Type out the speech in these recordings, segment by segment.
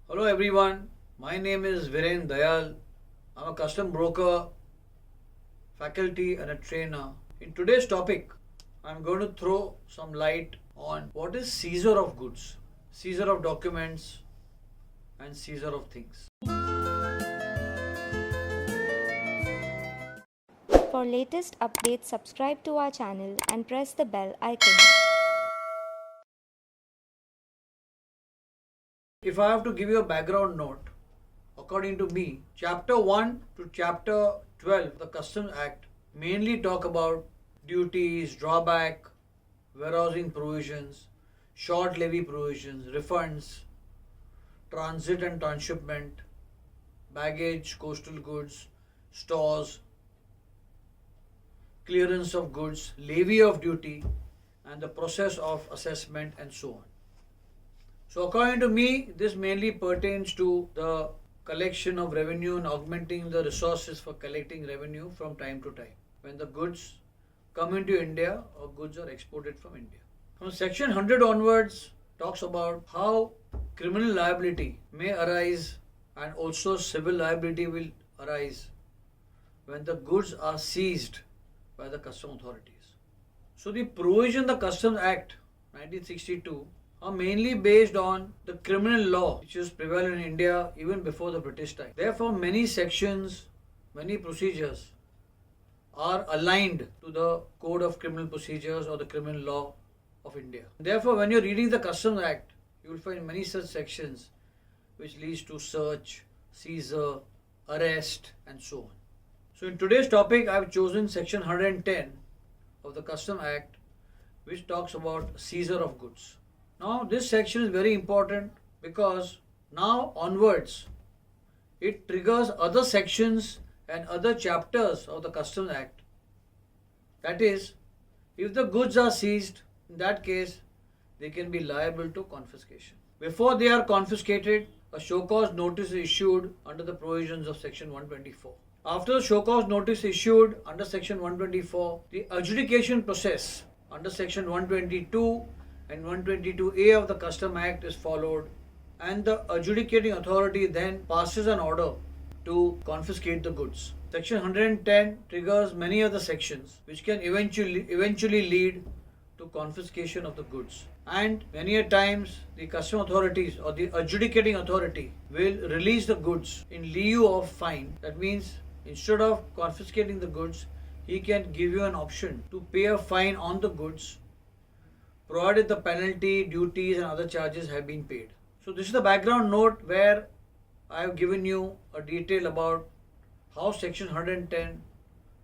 Hello everyone, my name is Viren Dayal. I'm a custom broker, faculty and a trainer. In today's topic, I'm going to throw some light on what is seizure of goods, seizure of documents and seizure of things. For latest updates, subscribe to our channel and press the bell icon. If I have to give you a background note, according to me, Chapter 1 to Chapter 12 of the Customs Act mainly talk about duties, drawback, warehousing provisions, short levy provisions, refunds, transit and transshipment, baggage, coastal goods, stores, clearance of goods, levy of duty, and the process of assessment and so on. So according to me, this mainly pertains to the collection of revenue and augmenting the resources for collecting revenue from time to time when the goods come into India or goods are exported from India. From section 100 onwards talks about how criminal liability may arise and also civil liability will arise when the goods are seized by the customs authorities. So the provision of the Customs Act 1962 are mainly based on the criminal law which is prevalent in India even before the British time. Therefore, many sections, many procedures are aligned to the Code of Criminal Procedures or the criminal law of India. Therefore, when you're reading the Customs Act, you will find many such sections which leads to search, seizure, arrest and so on. So in today's topic, I have chosen section 110 of the Customs Act which talks about seizure of goods. Now this section is very important because now onwards it triggers other sections and other chapters of the Customs Act. That is, if the goods are seized, in that case they can be liable to confiscation. Before they are confiscated, a show cause notice is issued under the provisions of section 124. After the show cause notice issued under section 124, the adjudication process under section 122 and 122A of the Customs Act is followed, and the adjudicating authority then passes an order to confiscate the goods. Section 110 triggers many other sections which can eventually lead to confiscation of the goods. And many a times the customs authorities or the adjudicating authority will release the goods in lieu of fine. That means instead of confiscating the goods, he can give you an option to pay a fine on the goods provided the penalty, duties and other charges have been paid. So this is the background note where I have given you a detail about how section 110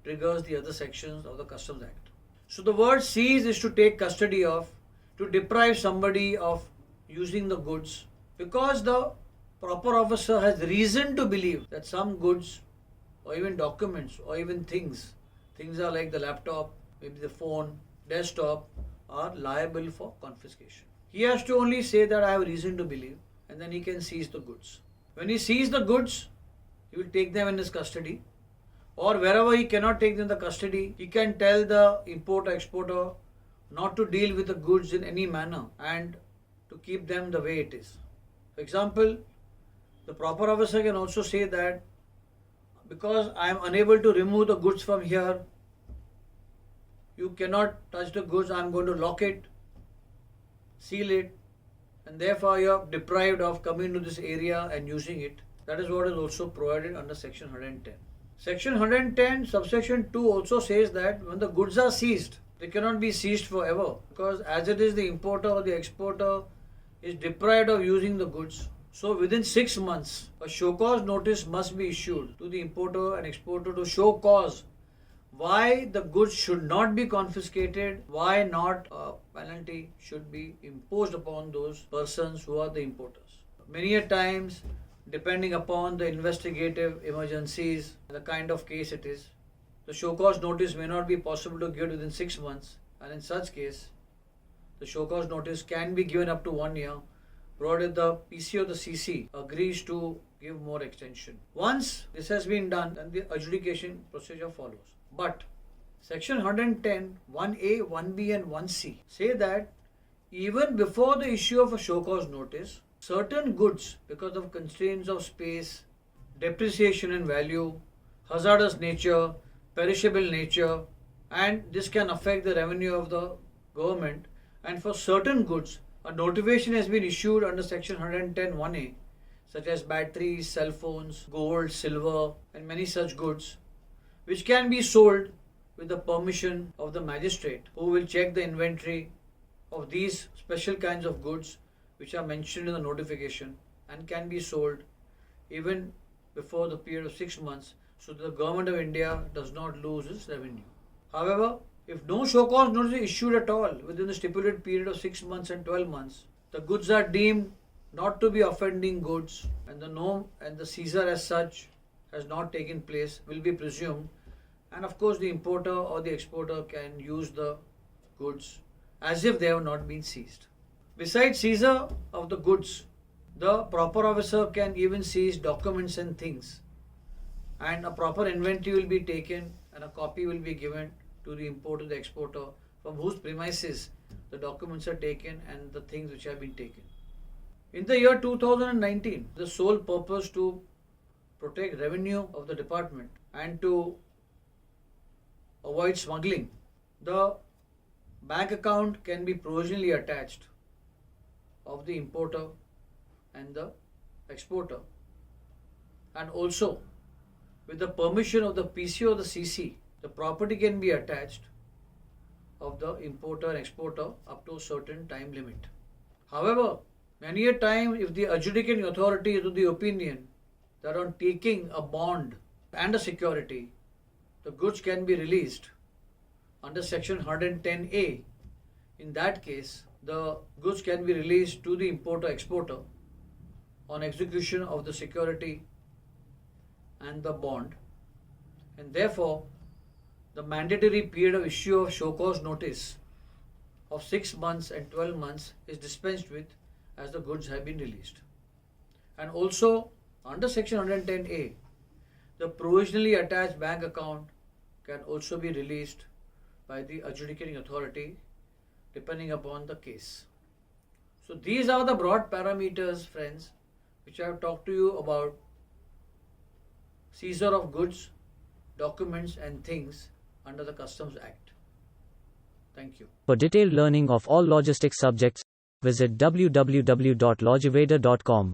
triggers the other sections of the Customs Act. So the word seize is to take custody of, to deprive somebody of using the goods because the proper officer has reason to believe that some goods or even documents or even things are like the laptop, maybe the phone, desktop, are liable for confiscation. He has to only say that I have reason to believe and then he can seize the goods. When he seizes the goods, he will take them in his custody, or wherever he cannot take them in the custody, he can tell the importer, exporter not to deal with the goods in any manner and to keep them the way it is. For example, the proper officer can also say that because I am unable to remove the goods from here, you cannot touch the goods, I am going to lock it, seal it, and therefore you are deprived of coming to this area and using it. That is what is also provided under section 110. Section 110 subsection 2 also says that when the goods are seized, they cannot be seized forever because as it is the importer or the exporter is deprived of using the goods. So within 6 months, a show cause notice must be issued to the importer and exporter to show cause why the goods should not be confiscated, why not a penalty should be imposed upon those persons who are the importers. Many a times, depending upon the investigative emergencies, the kind of case it is, the show cause notice may not be possible to give within 6 months, and in such case, the show cause notice can be given up to 1 year, provided the PC or the CC agrees to give more extension. Once this has been done, then the adjudication procedure follows. But section 110, 1A, 1B and 1C say that even before the issue of a show cause notice, certain goods, because of constraints of space, depreciation in value, hazardous nature, perishable nature, and this can affect the revenue of the government. And for certain goods, a notification has been issued under section 110(1)(a), such as batteries, cell phones, gold, silver, and many such goods, which can be sold with the permission of the magistrate, who will check the inventory of these special kinds of goods which are mentioned in the notification and can be sold even before the period of 6 months, so that the government of India does not lose its revenue. However, if no show cause notice is issued at all within the stipulated period of 6 months and 12 months, the goods are deemed not to be offending goods, and the norm and the seizure as such has not taken place, will be presumed, and of course the importer or the exporter can use the goods as if they have not been seized. Besides seizure of the goods, the proper officer can even seize documents and things, and a proper inventory will be taken and a copy will be given to the importer, the exporter, from whose premises the documents are taken and the things which have been taken. In the year 2019, the sole purpose to protect revenue of the department and to avoid smuggling, the bank account can be provisionally attached of the importer and the exporter, and also with the permission of the PC or the CC, the property can be attached of the importer and exporter up to a certain time limit. However, many a time, if the adjudicating authority is of the opinion that on taking a bond and a security, the goods can be released under section 110(a), in that case, the goods can be released to the importer exporter on execution of the security and the bond, and therefore the mandatory period of issue of show cause notice of 6 months and 12 months is dispensed with as the goods have been released. And also under section 110(a), the provisionally attached bank account can also be released by the adjudicating authority depending upon the case. So these are the broad parameters, friends, which I have talked to you about seizure of goods, documents and things under the Customs Act. Thank you. For detailed learning of all logistics subjects, visit www.logiveda.com.